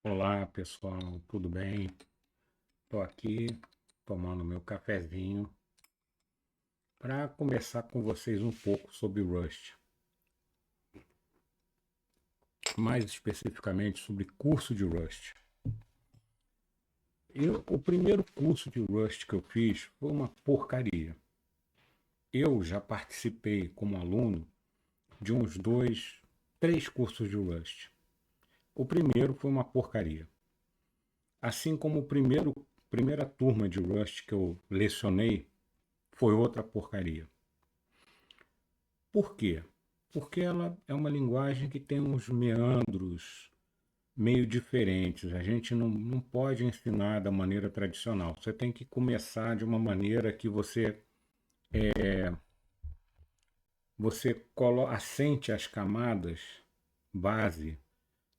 Olá pessoal, tudo bem? Estou aqui tomando meu cafezinho para conversar com vocês um pouco sobre Rust, mais especificamente sobre curso de Rust. O primeiro curso de Rust que eu fiz foi uma porcaria. Eu já participei como aluno de uns 3 cursos de Rust. O primeiro foi uma porcaria. Assim como primeira turma de Rust que eu lecionei foi outra porcaria. Por quê? Porque ela é uma linguagem que tem uns meandros meio diferentes. A gente não pode ensinar da maneira tradicional. Você tem que começar de uma maneira que você assente as camadas base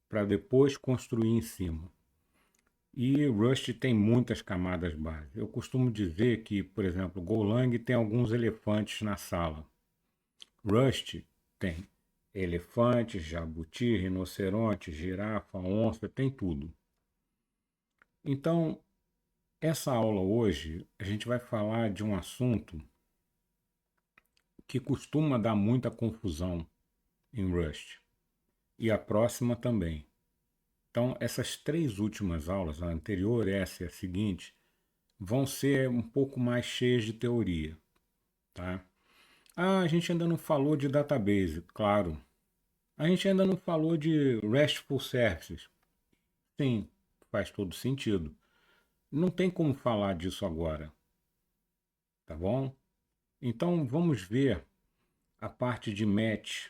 para depois construir em cima. E Rust tem muitas camadas base. Eu costumo dizer que, por exemplo, Golang tem alguns elefantes na sala. Rust tem elefante, jabuti, rinoceronte, girafa, onça, tem tudo. Então, essa aula hoje, a gente vai falar de um assunto que costuma dar muita confusão em Rust. E a próxima também. Então, essas 3 últimas aulas, a anterior, essa e a seguinte, vão ser um pouco mais cheias de teoria, tá? Ah, a gente ainda não falou de database, claro. A gente ainda não falou de RESTful Services. Sim, faz todo sentido. Não tem como falar disso agora, tá bom? Então vamos ver a parte de match,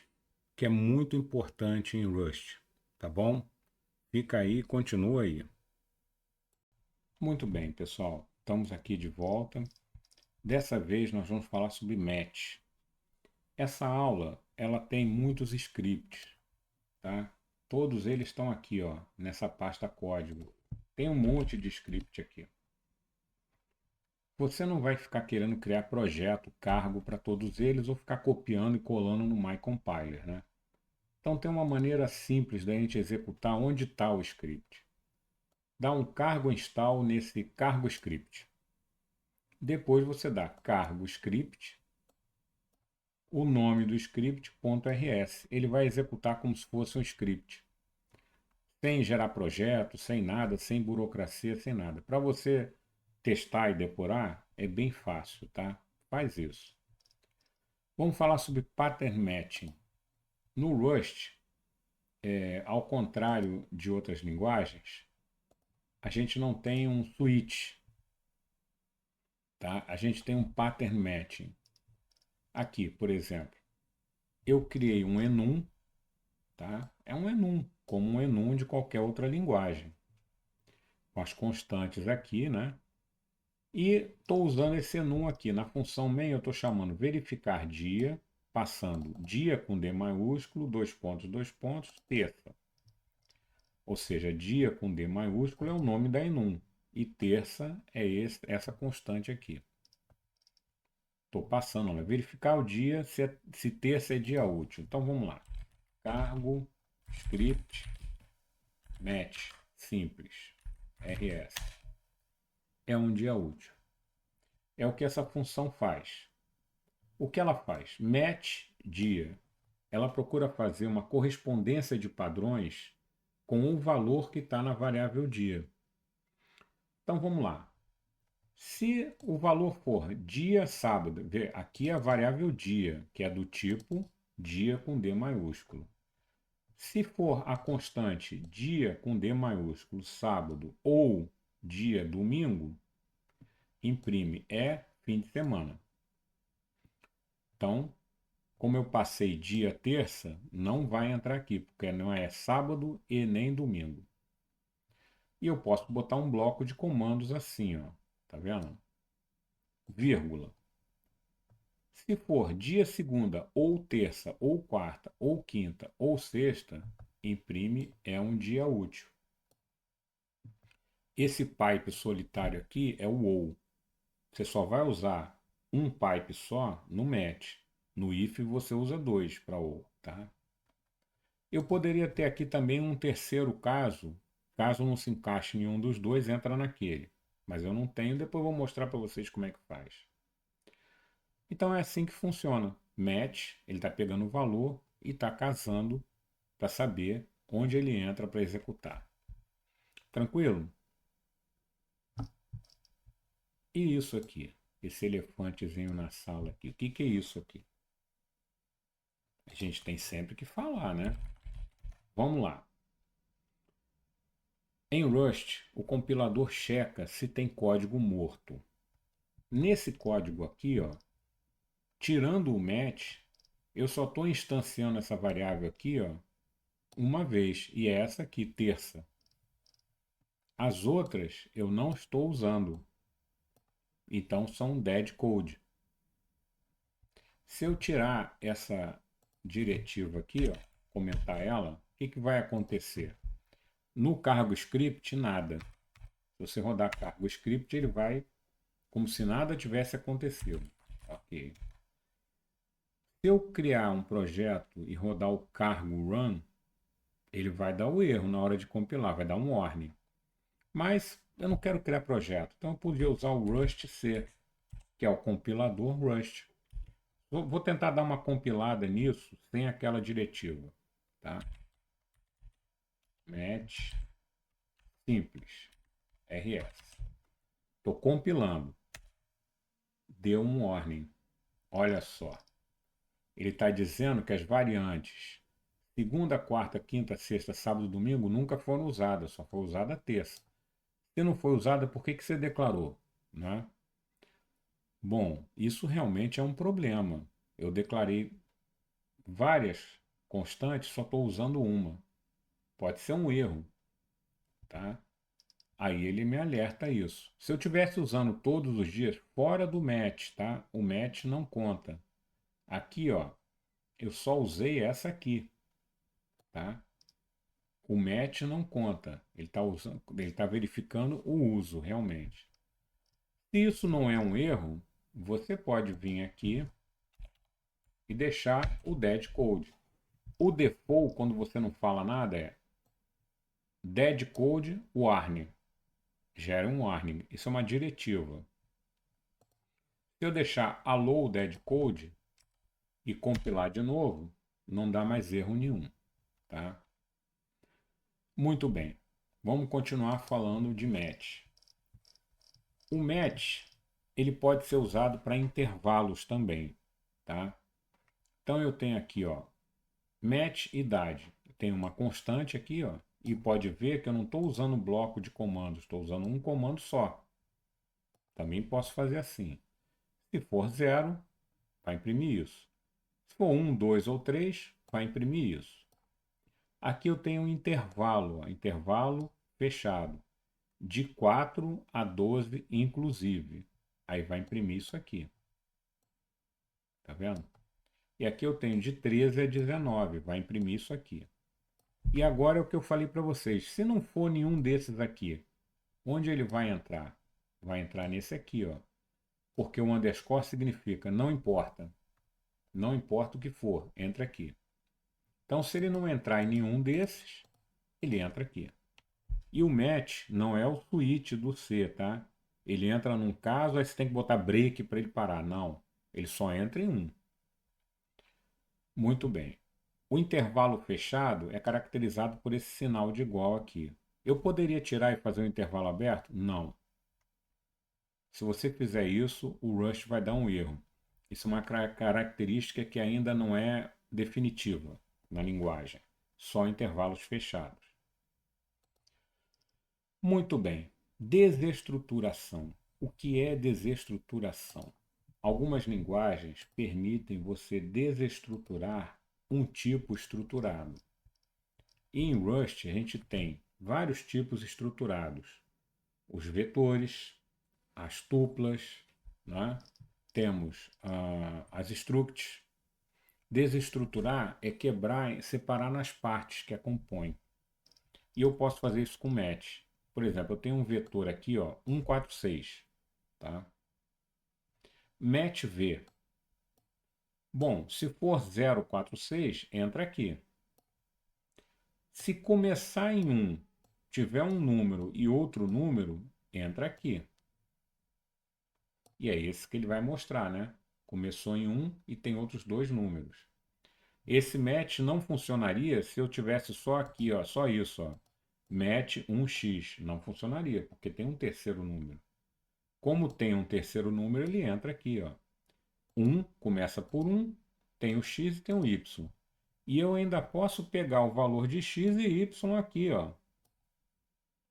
que é muito importante em Rust, tá bom? Fica aí, continua aí. Muito bem, pessoal. Estamos aqui de volta. Dessa vez nós vamos falar sobre match. Essa aula, ela tem muitos scripts, tá? Todos eles estão aqui, ó, nessa pasta código. Tem um monte de script aqui. Você não vai ficar querendo criar projeto, cargo para todos eles ou ficar copiando e colando no MyCompiler, né? Então tem uma maneira simples da gente executar onde está o script. Dá um cargo install nesse cargo script. Depois você dá cargo script, o nome do script, .rs. Ele vai executar como se fosse um script. Sem gerar projeto, sem nada, sem burocracia, sem nada. Para você testar e depurar, é bem fácil, tá? Faz isso. Vamos falar sobre pattern matching. No Rust, ao contrário de outras linguagens, a gente não tem um switch, tá? A gente tem um pattern matching. Aqui, por exemplo, eu criei um enum, tá? É um enum, como um enum de qualquer outra linguagem. Com as constantes aqui, né? E estou usando esse enum aqui. Na função main eu estou chamando verificar dia, passando dia com D maiúsculo, dois pontos, terça. Ou seja, dia com D maiúsculo é o nome da enum. E terça é essa constante aqui. Estou passando, olha, verificar o dia se terça é dia útil. Então vamos lá. Cargo, script, match, simples, rs. É um dia útil. É o que essa função faz. O que ela faz? Match dia. Ela procura fazer uma correspondência de padrões com o valor que está na variável dia. Então vamos lá. Se o valor for dia sábado, aqui é a variável dia, que é do tipo dia com D maiúsculo. Se for a constante dia com D maiúsculo, sábado ou dia domingo, imprime fim de semana. Então, como eu passei dia terça, não vai entrar aqui, porque não é sábado e nem domingo. E eu posso botar um bloco de comandos assim, ó. Tá vendo? Vírgula. Se for dia segunda, ou terça, ou quarta, ou quinta, ou sexta, imprime é um dia útil. Esse pipe solitário aqui é o ou. Você só vai usar um pipe só no match. No if você usa dois para ou, tá? Eu poderia ter aqui também um terceiro caso, caso não se encaixe em um dos dois, entra naquele. Mas eu não tenho, depois eu vou mostrar para vocês como é que faz. Então é assim que funciona. Match, ele está pegando o valor e está casando para saber onde ele entra para executar. Tranquilo? E isso aqui? Esse elefantezinho na sala aqui. O que que é isso aqui? A gente tem sempre que falar, né? Vamos lá. Em Rust, o compilador checa se tem código morto. Nesse código aqui, ó, tirando o match, eu só estou instanciando essa variável aqui, ó, uma vez, e é essa aqui, terça. As outras eu não estou usando, então são dead code. Se eu tirar essa diretiva aqui, ó, comentar ela, o que que vai acontecer? No cargo script, nada. Se você rodar cargo script, ele vai como se nada tivesse acontecido. Ok. Se eu criar um projeto e rodar o cargo run, ele vai dar o erro na hora de compilar, vai dar um warning. Mas eu não quero criar projeto, então eu podia usar o Rust C, que é o compilador Rust. Vou tentar dar uma compilada nisso sem aquela diretiva. Tá? Match simples, RS. Estou compilando. Deu um warning. Olha só. Ele está dizendo que as variantes segunda, quarta, quinta, sexta, sábado, domingo nunca foram usadas, só foi usada a terça. Se não foi usada, por que que você declarou? Né? Bom, isso realmente é um problema. Eu declarei várias constantes, só estou usando uma. Pode ser um erro, tá? Aí ele me alerta isso. Se eu estivesse usando todos os dias, fora do match, tá? O match não conta. Aqui, ó, eu só usei essa aqui, tá? O match não conta. Ele está verificando o uso realmente. Se isso não é um erro, você pode vir aqui e deixar o dead code. O default, quando você não fala nada, é dead code warning. Gera um warning. Isso é uma diretiva. Se eu deixar allow dead code e compilar de novo, não dá mais erro nenhum. Tá? Muito bem. Vamos continuar falando de match. O match ele pode ser usado para intervalos também. Tá? Então eu tenho aqui, ó, match idade. Eu tenho uma constante aqui, ó, e pode ver que eu não estou usando bloco de comandos, estou usando um comando só. Também posso fazer assim. Se for 0, vai imprimir isso. Se for 1, 2 ou 3, vai imprimir isso. Aqui eu tenho um intervalo, ó, intervalo fechado, de 4 a 12 inclusive. Aí vai imprimir isso aqui. Tá vendo? E aqui eu tenho de 13 a 19, vai imprimir isso aqui. E agora é o que eu falei para vocês. Se não for nenhum desses aqui, onde ele vai entrar? Vai entrar nesse aqui, ó. Porque o underscore significa não importa. Não importa o que for, entra aqui. Então, se ele não entrar em nenhum desses, ele entra aqui. E o match não é o switch do C, tá? Ele entra num caso, aí você tem que botar break para ele parar. Não, ele só entra em um. Muito bem. O intervalo fechado é caracterizado por esse sinal de igual aqui. Eu poderia tirar e fazer um intervalo aberto? Não. Se você fizer isso, o Rust vai dar um erro. Isso é uma característica que ainda não é definitiva na linguagem. Só intervalos fechados. Muito bem. Desestruturação. O que é desestruturação? Algumas linguagens permitem você desestruturar um tipo estruturado. E em Rust a gente tem vários tipos estruturados. Os vetores, as tuplas, né? temos as structs. Desestruturar é quebrar, separar nas partes que a compõem. E eu posso fazer isso com match. Por exemplo, eu tenho um vetor aqui, ó, 146, tá? Match V. Bom, se for 046, entra aqui. Se começar em 1, tiver um número e outro número, entra aqui. E é esse que ele vai mostrar, né? Começou em 1 e tem outros dois números. Esse match não funcionaria se eu tivesse só aqui, ó, só isso, ó. Match 1x. Não funcionaria, porque tem um terceiro número. Como tem um terceiro número, ele entra aqui, ó. 1 começa por 1, tem o x e tem o y. E eu ainda posso pegar o valor de x e y aqui, ó.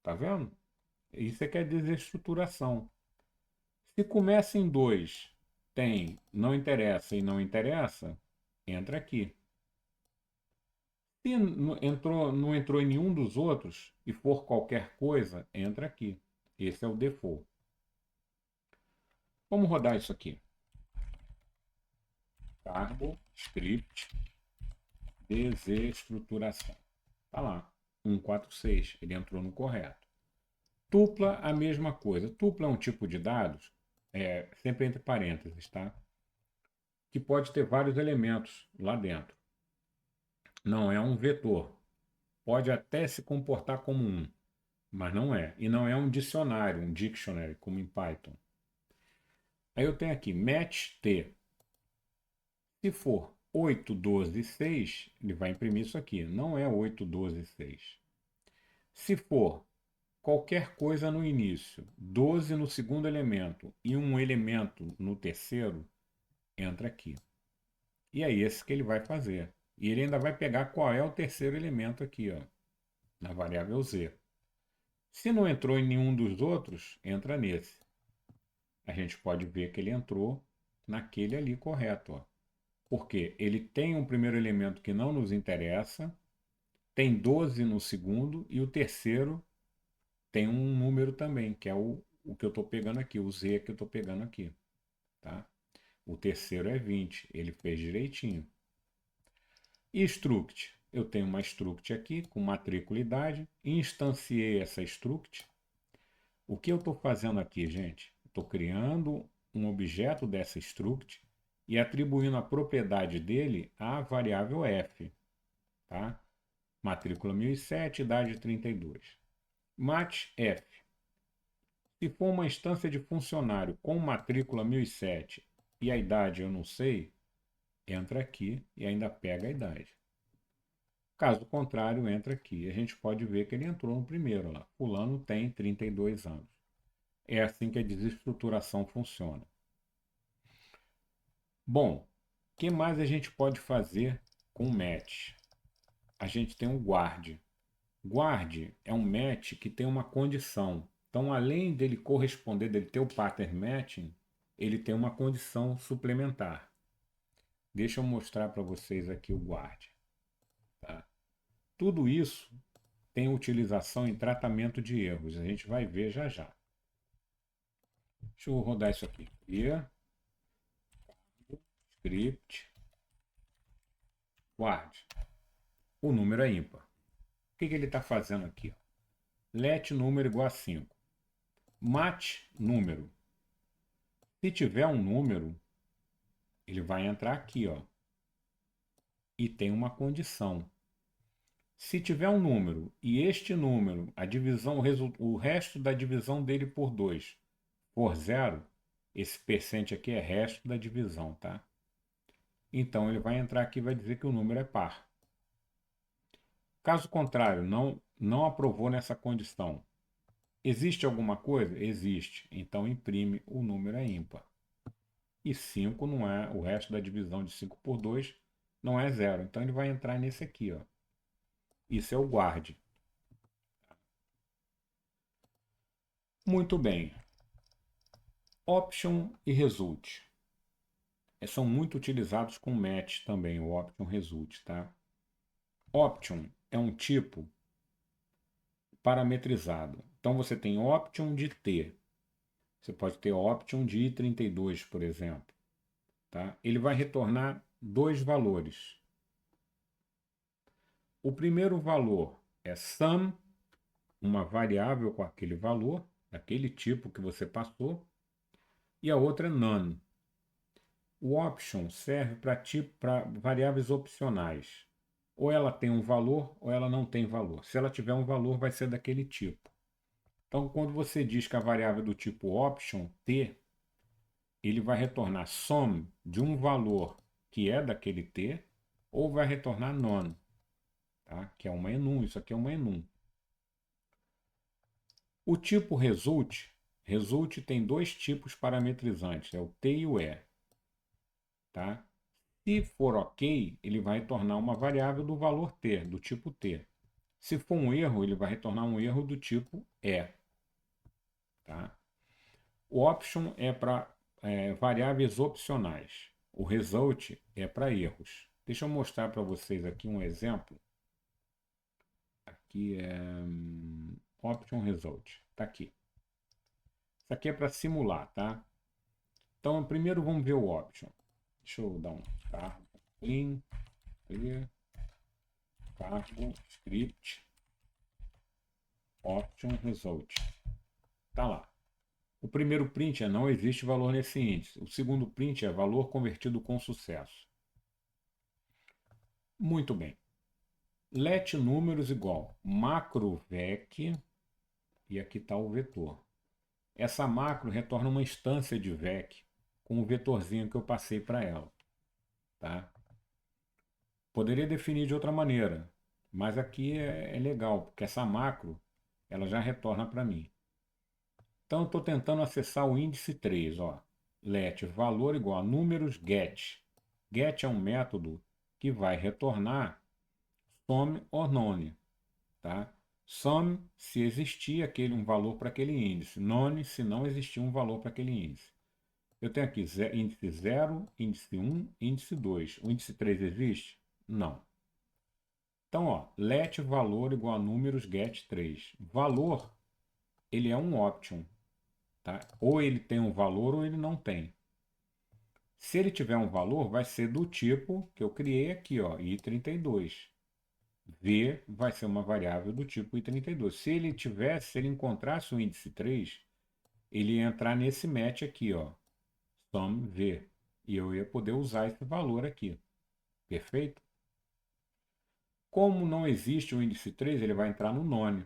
Tá vendo? Isso é que é desestruturação. Se começa em 2, tem não interessa e não interessa, entra aqui. Se não entrou em nenhum dos outros e for qualquer coisa, entra aqui. Esse é o default. Vamos rodar isso aqui. Carbo, script, desestruturação. Tá lá. 146. Ele entrou no correto. Tupla, a mesma coisa. Tupla é um tipo de dados, sempre entre parênteses, tá? Que pode ter vários elementos lá dentro. Não é um vetor. Pode até se comportar como um, mas não é. E não é um dicionário, um dictionary, como em Python. Aí eu tenho aqui match T. Se for 8, 12 e 6, ele vai imprimir isso aqui. Não é 8, 12 e 6. Se for qualquer coisa no início, 12 no segundo elemento e um elemento no terceiro, entra aqui. E é esse que ele vai fazer. E ele ainda vai pegar qual é o terceiro elemento aqui, ó, na variável z. Se não entrou em nenhum dos outros, entra nesse. A gente pode ver que ele entrou naquele ali correto, ó. Porque ele tem um primeiro elemento que não nos interessa, tem 12 no segundo e o terceiro tem um número também, que é o que eu estou pegando aqui, o z que eu estou pegando aqui. Tá? O terceiro é 20, ele fez direitinho. E struct, eu tenho uma struct aqui com matrícula e idade, instanciei essa struct. O que eu estou fazendo aqui, gente? Estou criando um objeto dessa struct e atribuindo a propriedade dele à variável f. Tá? Matrícula 1007, idade 32. Match F. Se for uma instância de funcionário com matrícula 1007 e a idade eu não sei, entra aqui e ainda pega a idade. Caso contrário, entra aqui. A gente pode ver que ele entrou no primeiro lá. Fulano tem 32 anos. É assim que a desestruturação funciona. Bom, o que mais a gente pode fazer com match? A gente tem um guard. Guard é um match que tem uma condição. Então, além dele corresponder, dele ter o pattern matching, ele tem uma condição suplementar. Deixa eu mostrar para vocês aqui o guard. Tá? Tudo isso tem utilização em tratamento de erros. A gente vai ver já já. Deixa eu rodar isso aqui. Clear, script, guard. O número é ímpar. O que ele está fazendo aqui? Let número igual a 5. Match número. Se tiver um número, ele vai entrar aqui, ó. E tem uma condição. Se tiver um número e este número, a divisão, o resto da divisão dele por 2 for 0, esse percent aqui é resto da divisão, tá? Então ele vai entrar aqui e vai dizer que o número é par. Caso contrário, não aprovou nessa condição. Existe alguma coisa? Existe. Então imprime o número é ímpar. E 5 não é, o resto da divisão de 5 por 2 não é 0. Então ele vai entrar nesse aqui, ó. Isso é o guard. Muito bem. Option e result. São muito utilizados com match também, o option result, tá? Option é um tipo parametrizado. Então você tem option de T. Você pode ter option de i32, por exemplo. Tá? Ele vai retornar dois valores. O primeiro valor é sum, uma variável com aquele valor, daquele tipo que você passou, e a outra é none. O option serve para variáveis opcionais. Ou ela tem um valor ou ela não tem valor. Se ela tiver um valor, vai ser daquele tipo. Então, quando você diz que a variável é do tipo option, t, ele vai retornar sum de um valor que é daquele t, ou vai retornar none, tá? Que é uma enum, isso aqui é uma enum. O tipo result tem dois tipos parametrizantes, é o t e o e. Tá? Se for ok, ele vai retornar uma variável do valor t, do tipo t. Se for um erro, ele vai retornar um erro do tipo e. Tá? O option é para variáveis opcionais. O result é para erros. Deixa eu mostrar para vocês aqui um exemplo. Aqui é option result. Está aqui. Isso aqui é para simular, tá? Então, primeiro vamos ver o option. Deixa eu dar um cargo clean, clear, cargo, script, option result. Tá lá. O primeiro print é não existe valor nesse índice. O segundo print é valor convertido com sucesso. Muito bem. Let números igual macrovec, e aqui está o vetor. Essa macro retorna uma instância de vec com o vetorzinho que eu passei para ela. Tá? Poderia definir de outra maneira, mas aqui é legal, porque essa macro ela já retorna para mim. Então, eu estou tentando acessar o índice 3. Ó. Let valor igual a números get. Get é um método que vai retornar some or none. Tá? Some se existir um valor para aquele índice. None se não existir um valor para aquele índice. Eu tenho aqui índice 0, índice 1, índice 2. O índice 3 existe? Não. Então, ó, let valor igual a números get 3. Valor, ele é um option. Tá? Ou ele tem um valor ou ele não tem. Se ele tiver um valor, vai ser do tipo que eu criei aqui, ó, i32. V vai ser uma variável do tipo i32. Se ele encontrasse o índice 3, ele ia entrar nesse match aqui, ó, sum v. E eu ia poder usar esse valor aqui. Perfeito? Como não existe o índice 3, ele vai entrar no none.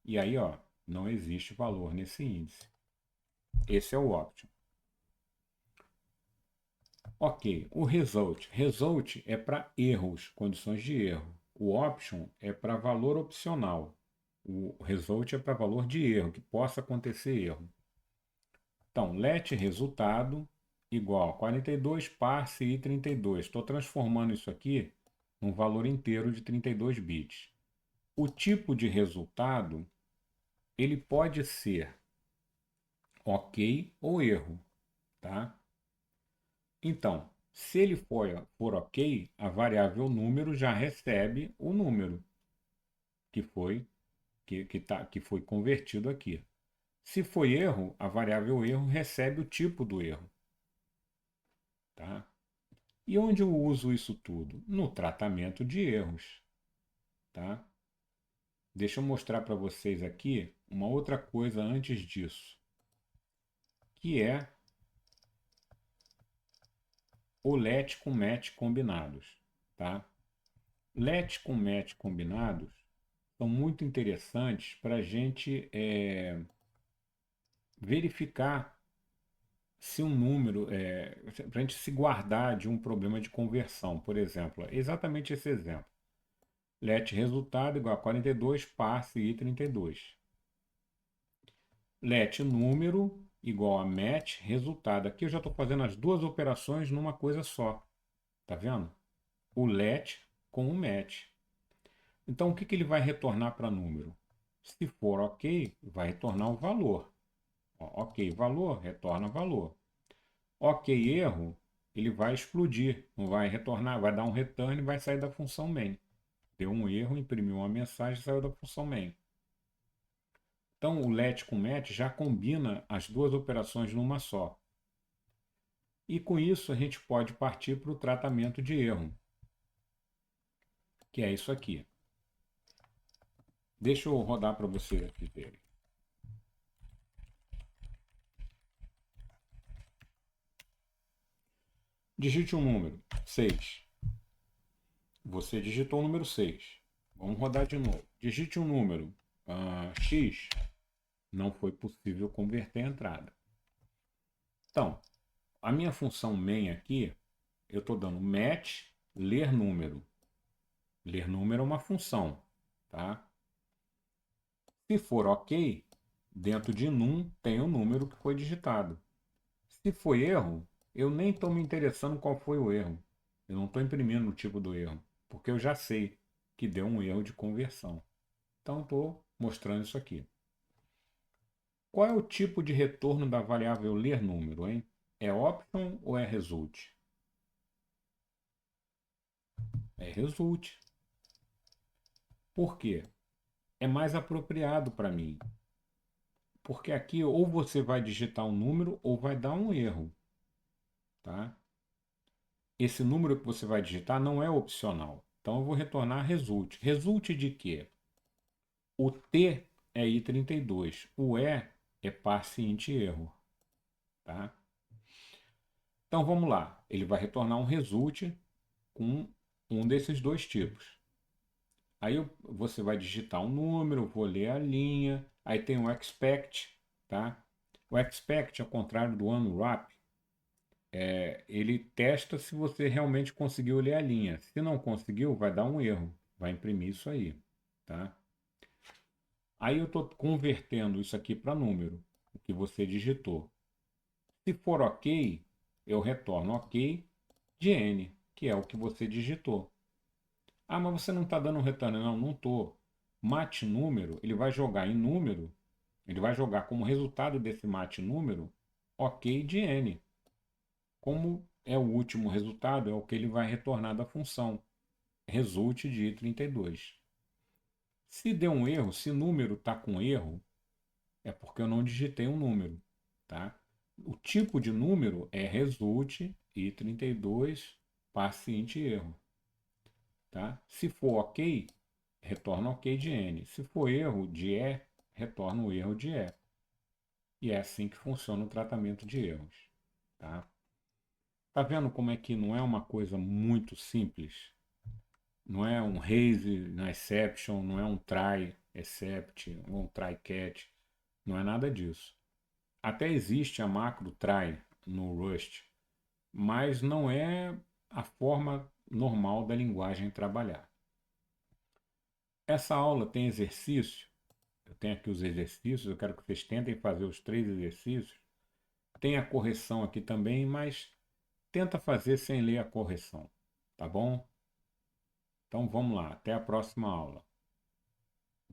E aí, ó, não existe valor nesse índice. Esse é o option. Ok, o result. Result é para erros, condições de erro. O option é para valor opcional. O result é para valor de erro, que possa acontecer erro. Então, let resultado igual a 42 parse i32. Estou transformando isso aqui num valor inteiro de 32 bits. O tipo de resultado, ele pode ser ok ou erro, tá? Então, se ele for ok, a variável número já recebe o número que foi convertido aqui. Se foi erro, a variável erro recebe o tipo do erro. Tá? E onde eu uso isso tudo? No tratamento de erros. Tá? Deixa eu mostrar para vocês aqui uma outra coisa antes disso, que é o let com match combinados. Tá? Let com match combinados são muito interessantes para a gente verificar se um número, para a gente se guardar de um problema de conversão, por exemplo. Exatamente esse exemplo. Let resultado igual a 42 parse i32. Let número igual a match resultado. Aqui eu já estou fazendo as duas operações numa coisa só. Tá vendo? O let com o match. Então, o que ele vai retornar para número? Se for ok, vai retornar o valor. Ó, ok, valor, retorna valor. Ok, erro, ele vai explodir, não vai retornar, vai dar um return e vai sair da função main. Deu um erro, imprimiu uma mensagem e saiu da função main. Então, o let com match já combina as duas operações numa só. E com isso, a gente pode partir para o tratamento de erro, que é isso aqui. Deixa eu rodar para você aqui dele. Digite um número, 6. Você digitou o número 6. Vamos rodar de novo. Digite um número, x. Não foi possível converter a entrada. Então, a minha função main aqui, eu estou dando match, ler número. Ler número é uma função, tá? Se for ok, dentro de num tem o número que foi digitado. Se foi erro, eu nem estou me interessando qual foi o erro. Eu não estou imprimindo o tipo do erro, porque eu já sei que deu um erro de conversão. Então, estou mostrando isso aqui. Qual é o tipo de retorno da variável ler número, hein? É option ou é result? É result. Por quê? É mais apropriado para mim. Porque aqui ou você vai digitar um número ou vai dar um erro. Tá? Esse número que você vai digitar não é opcional. Então eu vou retornar result. Result de quê? O T é I32. O E é parse int erro. Tá? Então vamos lá. Ele vai retornar um result com um desses dois tipos. Aí você vai digitar um número, vou ler a linha, aí tem o expect, tá? O expect, ao contrário do unwrap, ele testa se você realmente conseguiu ler a linha. Se não conseguiu, vai dar um erro, vai imprimir isso aí, tá? Aí eu estou convertendo isso aqui para número, o que você digitou. Se for ok, eu retorno ok de n, que é o que você digitou. Ah, mas você não está dando um retorno. Não, não estou. Mate número, ele vai jogar em número, ele vai jogar como resultado desse mate número, ok de n. Como é o último resultado, é o que ele vai retornar da função, result de 32. Se deu um erro, se número está com erro, é porque eu não digitei um número. Tá? O tipo de número é result e 32 passe int erro. Tá? Se for ok, retorna ok de n. Se for erro de E, retorna o erro de E. E é assim que funciona o tratamento de erros. Tá? Tá vendo como é que não é uma coisa muito simples? Não é um raise na exception, não é um try except, ou um try catch. Não é nada disso. Até existe a macro try no Rust, mas não é a forma normal da linguagem trabalhar. Essa aula tem exercício. Eu tenho aqui os exercícios, eu quero que vocês tentem fazer os 3 exercícios. Tem a correção aqui também, mas tenta fazer sem ler a correção, tá bom? Então vamos lá, até a próxima aula.